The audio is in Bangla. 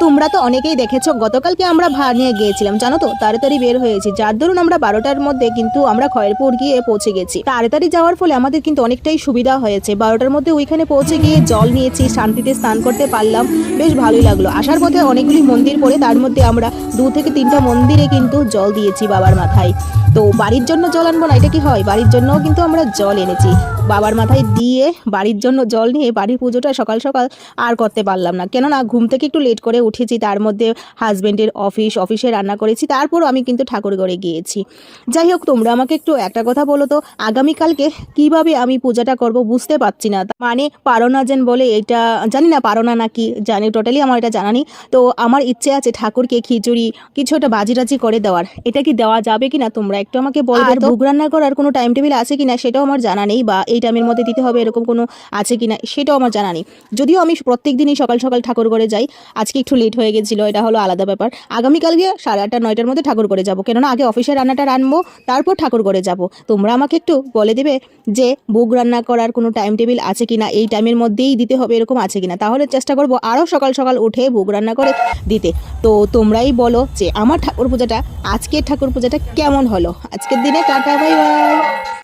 তোমরা তো অনেকেই দেখেছো গতকালকে আমরা ভাড়া নিয়ে গিয়েছিলাম, জানো তো, তাড়াতাড়ি বের হয়েছি, যার দরুন আমরা 12টার মধ্যে কিন্তু আমরা খয়েরপুর গিয়ে পৌঁছে গেছি। তাড়াতাড়ি যাওয়ার ফলে আমাদের কিন্তু অনেকটাই সুবিধা হয়েছে। 12টার মধ্যে ওইখানে পৌঁছে গিয়ে জল নিয়েছি, শান্তিতে স্নান করতে পারলাম, বেশ ভালোই লাগলো। আসার পথে অনেকগুলি মন্দির পড়ে, তার মধ্যে আমরা 2 থেকে 3টা মন্দিরে কিন্তু জল দিয়েছি বাবার মাথায়। তো বাড়ির জন্য জল আনবো না, এটা কি হয়? বাড়ির জন্যও কিন্তু আমরা জল এনেছি। বাবার মাথায় দিয়ে বাড়ির জন্য জল নিয়ে বাড়ির পুজোটা সকাল সকাল আর করতে পারলাম না, কেননা ঘুম থেকে একটু লেট করে উঠেছি, তার মধ্যে হাজবেন্ডের অফিসে রান্না করেছি, তারপরও আমি কিন্তু ঠাকুর ঘরে গিয়েছি। যাই হোক, তোমরা আমাকে একটু একটা কথা বলো তো, আগামীকালকে কিভাবে আমি পূজাটা করব বুঝতে পারছি না। মানে পারোনা যেন বলে, এটা জানি না পারোনা নাকি জানি, টোটালি আমার এটা জানা নেই। তো আমার ইচ্ছে আছে ঠাকুরকে খিচুড়ি কিছু একটা বাজি রাজি করে দেওয়ার। এটা কি দেওয়া যাবে কিনা তোমরা একটু আমাকে বলবে। আর ভোগ রান্না করার কোনো টাইম টেবিল আছে কিনা সেটাও আমার জানা নেই, বা এই টাইমের মধ্যে দিতে হবে এরকম কোনো আছে কিনা সেটাও আমার জানা নেই। যদিও আমি প্রত্যেক দিনই সকাল সকাল ঠাকুর ঘরে যাই, আজকে একটু লেট হয়ে গেছিলো, এটা হলো আলাদা ব্যাপার। আগামীকালকে 8:30 9টার মধ্যে ঠাকুর ঘরে যাবো, কেননা আগে অফিসের রান্নাটা রানবো, তারপর ঠাকুর ঘরে যাব। তোমরা আমাকে একটু বলে দেবে যে ভোগ রান্না করার কোনো টাইম টেবিল আছে কিনা, এই টাইমের মধ্যেই দিতে হবে এরকম আছে কিনা, তাহলে চেষ্টা করবো আরও সকাল সকাল উঠে ভোগ রান্না করে দিতে। তো তোমরাই বলো যে আমার ঠাকুর পূজাটা, আজকের ঠাকুর পূজাটা কেমন হলো। আজকের দিনে টাটা, বাই বাই।